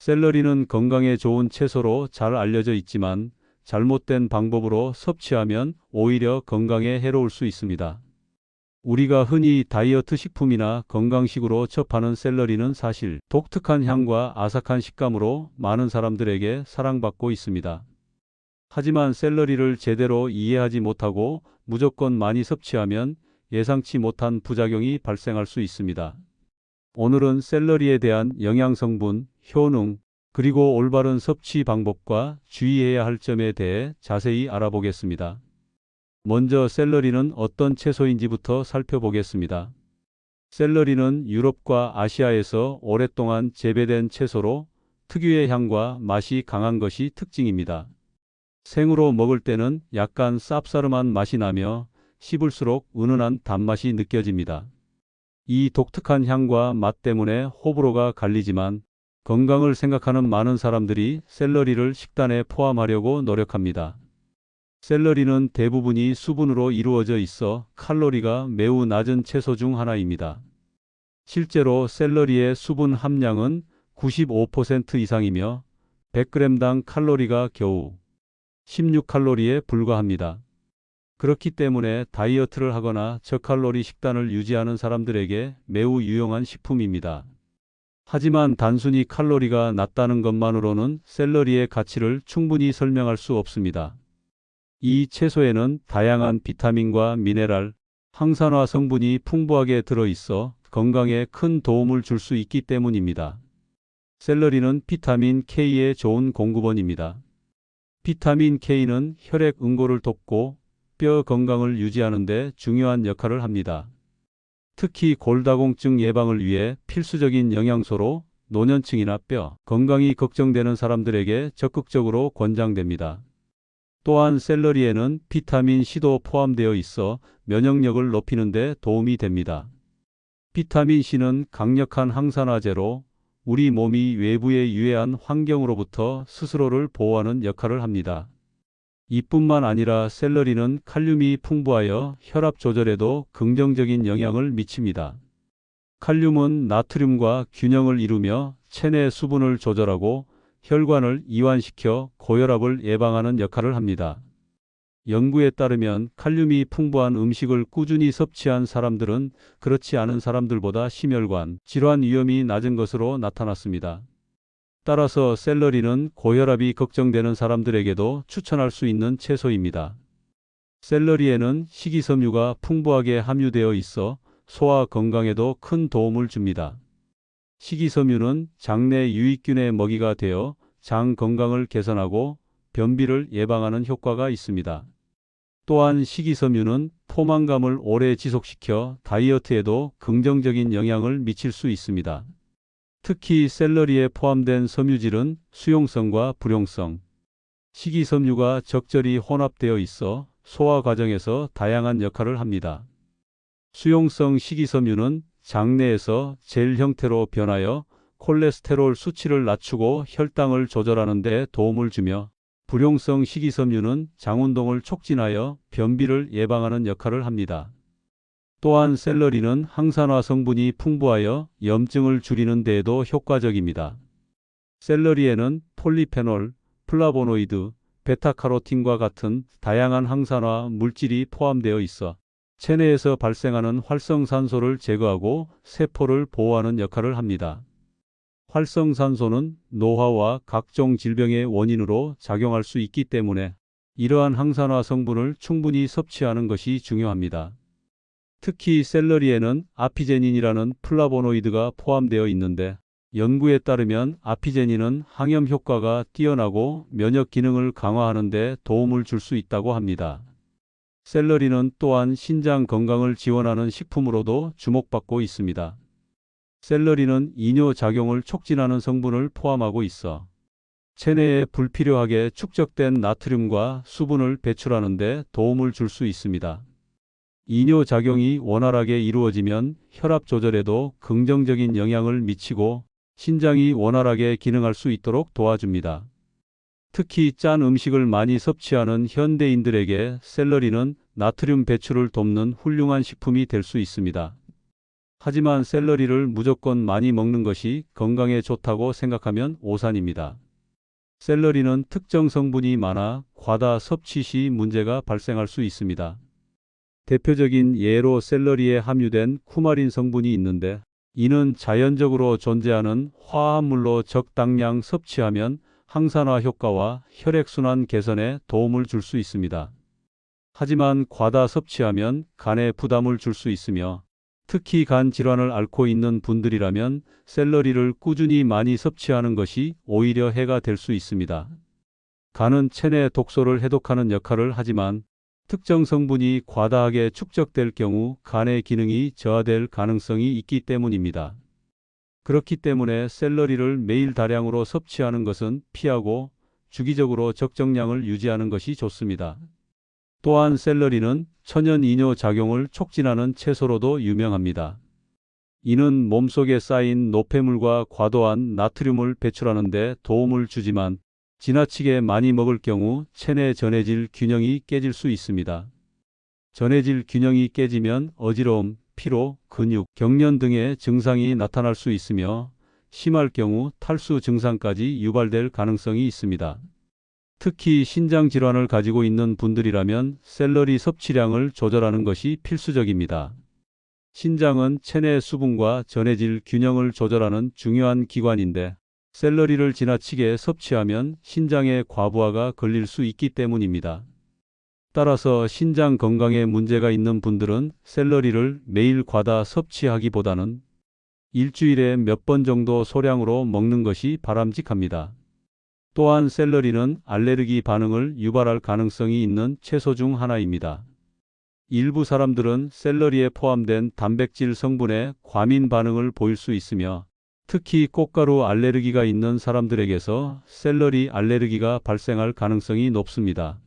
샐러리는 건강에 좋은 채소로 잘 알려져 있지만 잘못된 방법으로 섭취하면 오히려 건강에 해로울 수 있습니다. 우리가 흔히 다이어트 식품이나 건강식으로 접하는 샐러리는 사실 독특한 향과 아삭한 식감으로 많은 사람들에게 사랑받고 있습니다. 하지만 샐러리를 제대로 이해하지 못하고 무조건 많이 섭취하면 예상치 못한 부작용이 발생할 수 있습니다. 오늘은 샐러리에 대한 영양성분, 효능, 그리고 올바른 섭취 방법과 주의해야 할 점에 대해 자세히 알아보겠습니다. 먼저 샐러리는 어떤 채소인지부터 살펴보겠습니다. 샐러리는 유럽과 아시아에서 오랫동안 재배된 채소로 특유의 향과 맛이 강한 것이 특징입니다. 생으로 먹을 때는 약간 쌉싸름한 맛이 나며 씹을수록 은은한 단맛이 느껴집니다. 이 독특한 향과 맛 때문에 호불호가 갈리지만 건강을 생각하는 많은 사람들이 샐러리를 식단에 포함하려고 노력합니다. 샐러리는 대부분이 수분으로 이루어져 있어 칼로리가 매우 낮은 채소 중 하나입니다. 실제로 샐러리의 수분 함량은 95% 이상이며 100g당 칼로리가 겨우 16칼로리에 불과합니다. 그렇기 때문에 다이어트를 하거나 저칼로리 식단을 유지하는 사람들에게 매우 유용한 식품입니다. 하지만 단순히 칼로리가 낮다는 것만으로는 샐러리의 가치를 충분히 설명할 수 없습니다. 이 채소에는 다양한 비타민과 미네랄, 항산화 성분이 풍부하게 들어있어 건강에 큰 도움을 줄 수 있기 때문입니다. 샐러리는 비타민 K의 좋은 공급원입니다. 비타민 K는 혈액 응고를 돕고 뼈 건강을 유지하는 데 중요한 역할을 합니다. 특히 골다공증 예방을 위해 필수적인 영양소로 노년층이나 뼈 건강이 걱정되는 사람들에게 적극적으로 권장됩니다. 또한 샐러리에는 비타민 C도 포함되어 있어 면역력을 높이는 데 도움이 됩니다. 비타민 C는 강력한 항산화제로 우리 몸이 외부의 유해한 환경으로부터 스스로를 보호하는 역할을 합니다. 이뿐만 아니라 샐러리는 칼륨이 풍부하여 혈압 조절에도 긍정적인 영향을 미칩니다. 칼륨은 나트륨과 균형을 이루며 체내 수분을 조절하고 혈관을 이완시켜 고혈압을 예방하는 역할을 합니다. 연구에 따르면 칼륨이 풍부한 음식을 꾸준히 섭취한 사람들은 그렇지 않은 사람들보다 심혈관 질환 위험이 낮은 것으로 나타났습니다. 따라서 샐러리는 고혈압이 걱정되는 사람들에게도 추천할 수 있는 채소입니다. 샐러리에는 식이섬유가 풍부하게 함유되어 있어 소화 건강에도 큰 도움을 줍니다. 식이섬유는 장내 유익균의 먹이가 되어 장 건강을 개선하고 변비를 예방하는 효과가 있습니다. 또한 식이섬유는 포만감을 오래 지속시켜 다이어트에도 긍정적인 영향을 미칠 수 있습니다. 특히 샐러리에 포함된 섬유질은 수용성과 불용성, 식이섬유가 적절히 혼합되어 있어 소화 과정에서 다양한 역할을 합니다. 수용성 식이섬유는 장내에서 젤 형태로 변하여 콜레스테롤 수치를 낮추고 혈당을 조절하는 데 도움을 주며 불용성 식이섬유는 장운동을 촉진하여 변비를 예방하는 역할을 합니다. 또한 샐러리는 항산화 성분이 풍부하여 염증을 줄이는 데에도 효과적입니다. 샐러리에는 폴리페놀, 플라보노이드, 베타카로틴과 같은 다양한 항산화 물질이 포함되어 있어 체내에서 발생하는 활성산소를 제거하고 세포를 보호하는 역할을 합니다. 활성산소는 노화와 각종 질병의 원인으로 작용할 수 있기 때문에 이러한 항산화 성분을 충분히 섭취하는 것이 중요합니다. 특히 샐러리에는 아피제닌이라는 플라보노이드가 포함되어 있는데 연구에 따르면 아피제닌은 항염 효과가 뛰어나고 면역 기능을 강화하는 데 도움을 줄 수 있다고 합니다. 샐러리는 또한 신장 건강을 지원하는 식품으로도 주목받고 있습니다. 샐러리는 이뇨작용을 촉진하는 성분을 포함하고 있어 체내에 불필요하게 축적된 나트륨과 수분을 배출하는 데 도움을 줄 수 있습니다. 이뇨작용이 원활하게 이루어지면 혈압 조절에도 긍정적인 영향을 미치고 신장이 원활하게 기능할 수 있도록 도와줍니다. 특히 짠 음식을 많이 섭취하는 현대인들에게 샐러리는 나트륨 배출을 돕는 훌륭한 식품이 될 수 있습니다. 하지만 샐러리를 무조건 많이 먹는 것이 건강에 좋다고 생각하면 오산입니다. 샐러리는 특정 성분이 많아 과다 섭취 시 문제가 발생할 수 있습니다. 대표적인 예로 샐러리에 함유된 쿠마린 성분이 있는데, 이는 자연적으로 존재하는 화합물로 적당량 섭취하면 항산화 효과와 혈액순환 개선에 도움을 줄 수 있습니다. 하지만 과다 섭취하면 간에 부담을 줄 수 있으며, 특히 간 질환을 앓고 있는 분들이라면 샐러리를 꾸준히 많이 섭취하는 것이 오히려 해가 될 수 있습니다. 간은 체내 독소를 해독하는 역할을 하지만 특정 성분이 과다하게 축적될 경우 간의 기능이 저하될 가능성이 있기 때문입니다. 그렇기 때문에 샐러리를 매일 다량으로 섭취하는 것은 피하고 주기적으로 적정량을 유지하는 것이 좋습니다. 또한 샐러리는 천연 이뇨 작용을 촉진하는 채소로도 유명합니다. 이는 몸속에 쌓인 노폐물과 과도한 나트륨을 배출하는 데 도움을 주지만 지나치게 많이 먹을 경우 체내 전해질 균형이 깨질 수 있습니다. 전해질 균형이 깨지면 어지러움, 피로, 근육, 경련 등의 증상이 나타날 수 있으며 심할 경우 탈수 증상까지 유발될 가능성이 있습니다. 특히 신장 질환을 가지고 있는 분들이라면 샐러리 섭취량을 조절하는 것이 필수적입니다. 신장은 체내 수분과 전해질 균형을 조절하는 중요한 기관인데, 샐러리를 지나치게 섭취하면 신장에 과부하가 걸릴 수 있기 때문입니다. 따라서 신장 건강에 문제가 있는 분들은 샐러리를 매일 과다 섭취하기보다는 일주일에 몇 번 정도 소량으로 먹는 것이 바람직합니다. 또한 샐러리는 알레르기 반응을 유발할 가능성이 있는 채소 중 하나입니다. 일부 사람들은 샐러리에 포함된 단백질 성분에 과민 반응을 보일 수 있으며, 특히 꽃가루 알레르기가 있는 사람들에게서 샐러리 알레르기가 발생할 가능성이 높습니다.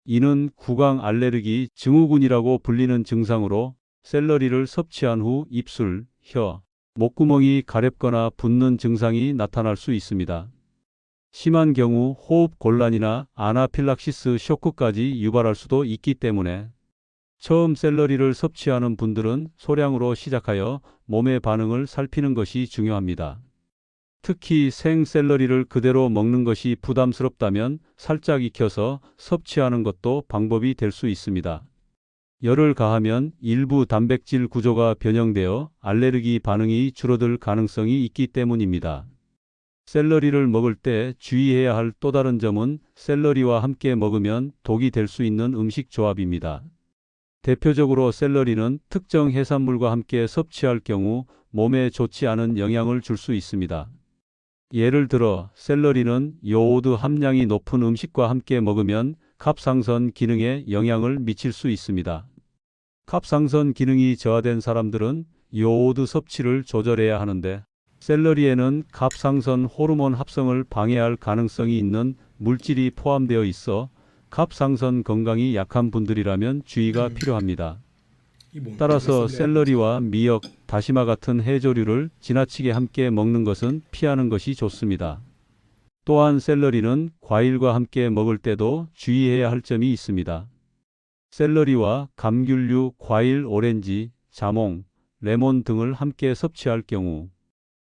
이는 구강 알레르기 증후군이라고 불리는 증상으로 샐러리를 섭취한 후 입술, 혀, 목구멍이 가렵거나 붓는 증상이 나타날 수 있습니다. 심한 경우 호흡 곤란이나 아나필락시스 쇼크까지 유발할 수도 있기 때문에 처음 샐러리를 섭취하는 분들은 소량으로 시작하여 몸의 반응을 살피는 것이 중요합니다. 특히 생 샐러리를 그대로 먹는 것이 부담스럽다면 살짝 익혀서 섭취하는 것도 방법이 될 수 있습니다. 열을 가하면 일부 단백질 구조가 변형되어 알레르기 반응이 줄어들 가능성이 있기 때문입니다. 샐러리를 먹을 때 주의해야 할 또 다른 점은 샐러리와 함께 먹으면 독이 될 수 있는 음식 조합입니다. 대표적으로 샐러리는 특정 해산물과 함께 섭취할 경우 몸에 좋지 않은 영향을 줄 수 있습니다. 예를 들어 샐러리는 요오드 함량이 높은 음식과 함께 먹으면 갑상선 기능에 영향을 미칠 수 있습니다. 갑상선 기능이 저하된 사람들은 요오드 섭취를 조절해야 하는데, 샐러리에는 갑상선 호르몬 합성을 방해할 가능성이 있는 물질이 포함되어 있어 갑상선 건강이 약한 분들이라면 주의가 필요합니다. 따라서 샐러리와 미역, 다시마 같은 해조류를 지나치게 함께 먹는 것은 피하는 것이 좋습니다. 또한 샐러리는 과일과 함께 먹을 때도 주의해야 할 점이 있습니다. 샐러리와 감귤류, 과일, 오렌지, 자몽, 레몬 등을 함께 섭취할 경우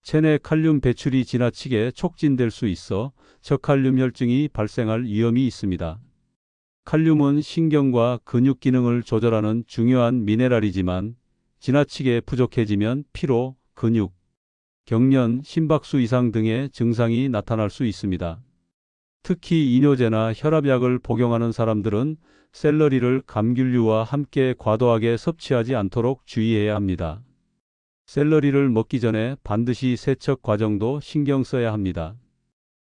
체내 칼륨 배출이 지나치게 촉진될 수 있어 저칼륨 혈증이 발생할 위험이 있습니다. 칼륨은 신경과 근육 기능을 조절하는 중요한 미네랄이지만 지나치게 부족해지면 피로, 근육, 경련, 심박수 이상 등의 증상이 나타날 수 있습니다. 특히 이뇨제나 혈압약을 복용하는 사람들은 샐러리를 감귤류와 함께 과도하게 섭취하지 않도록 주의해야 합니다. 샐러리를 먹기 전에 반드시 세척 과정도 신경 써야 합니다.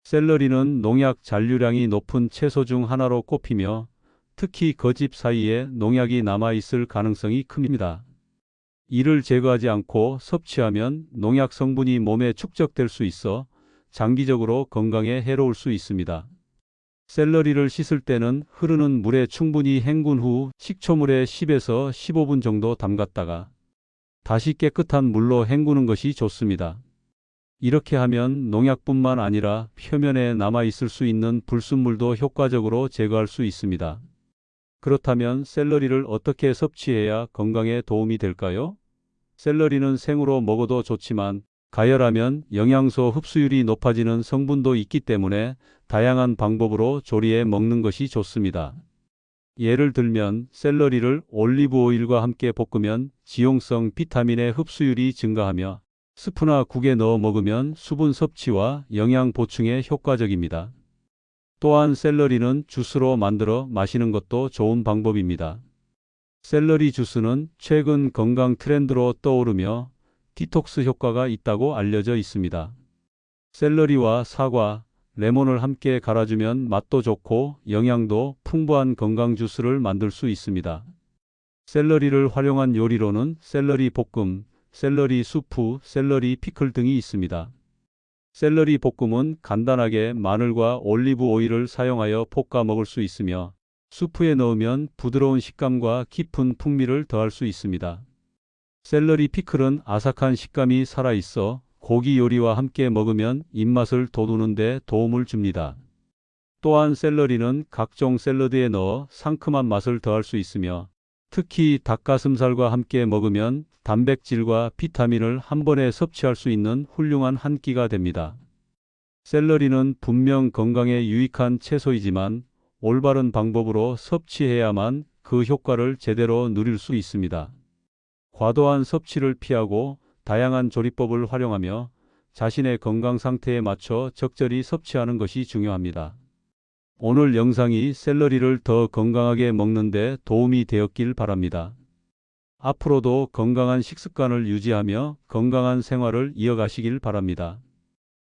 샐러리는 농약 잔류량이 높은 채소 중 하나로 꼽히며 특히 거집 사이에 농약이 남아있을 가능성이 큽니다. 이를 제거하지 않고 섭취하면 농약 성분이 몸에 축적될 수 있어 장기적으로 건강에 해로울 수 있습니다. 샐러리를 씻을 때는 흐르는 물에 충분히 헹군 후 식초물에 10에서 15분 정도 담갔다가 다시 깨끗한 물로 헹구는 것이 좋습니다. 이렇게 하면 농약뿐만 아니라 표면에 남아있을 수 있는 불순물도 효과적으로 제거할 수 있습니다. 그렇다면 샐러리를 어떻게 섭취해야 건강에 도움이 될까요? 샐러리는 생으로 먹어도 좋지만 가열하면 영양소 흡수율이 높아지는 성분도 있기 때문에 다양한 방법으로 조리해 먹는 것이 좋습니다. 예를 들면 샐러리를 올리브 오일과 함께 볶으면 지용성 비타민의 흡수율이 증가하며 스프나 국에 넣어 먹으면 수분 섭취와 영양 보충에 효과적입니다. 또한 샐러리는 주스로 만들어 마시는 것도 좋은 방법입니다. 샐러리 주스는 최근 건강 트렌드로 떠오르며 디톡스 효과가 있다고 알려져 있습니다. 샐러리와 사과, 레몬을 함께 갈아주면 맛도 좋고 영양도 풍부한 건강 주스를 만들 수 있습니다. 샐러리를 활용한 요리로는 샐러리 볶음, 샐러리 수프, 샐러리 피클 등이 있습니다. 샐러리 볶음은 간단하게 마늘과 올리브 오일을 사용하여 볶아 먹을 수 있으며 수프에 넣으면 부드러운 식감과 깊은 풍미를 더할 수 있습니다. 샐러리 피클은 아삭한 식감이 살아있어 고기 요리와 함께 먹으면 입맛을 돋우는 데 도움을 줍니다. 또한 샐러리는 각종 샐러드에 넣어 상큼한 맛을 더할 수 있으며 특히 닭가슴살과 함께 먹으면 단백질과 비타민을 한 번에 섭취할 수 있는 훌륭한 한 끼가 됩니다. 샐러리는 분명 건강에 유익한 채소이지만 올바른 방법으로 섭취해야만 그 효과를 제대로 누릴 수 있습니다. 과도한 섭취를 피하고 다양한 조리법을 활용하며 자신의 건강 상태에 맞춰 적절히 섭취하는 것이 중요합니다. 오늘 영상이 샐러리를 더 건강하게 먹는 데 도움이 되었길 바랍니다. 앞으로도 건강한 식습관을 유지하며 건강한 생활을 이어가시길 바랍니다.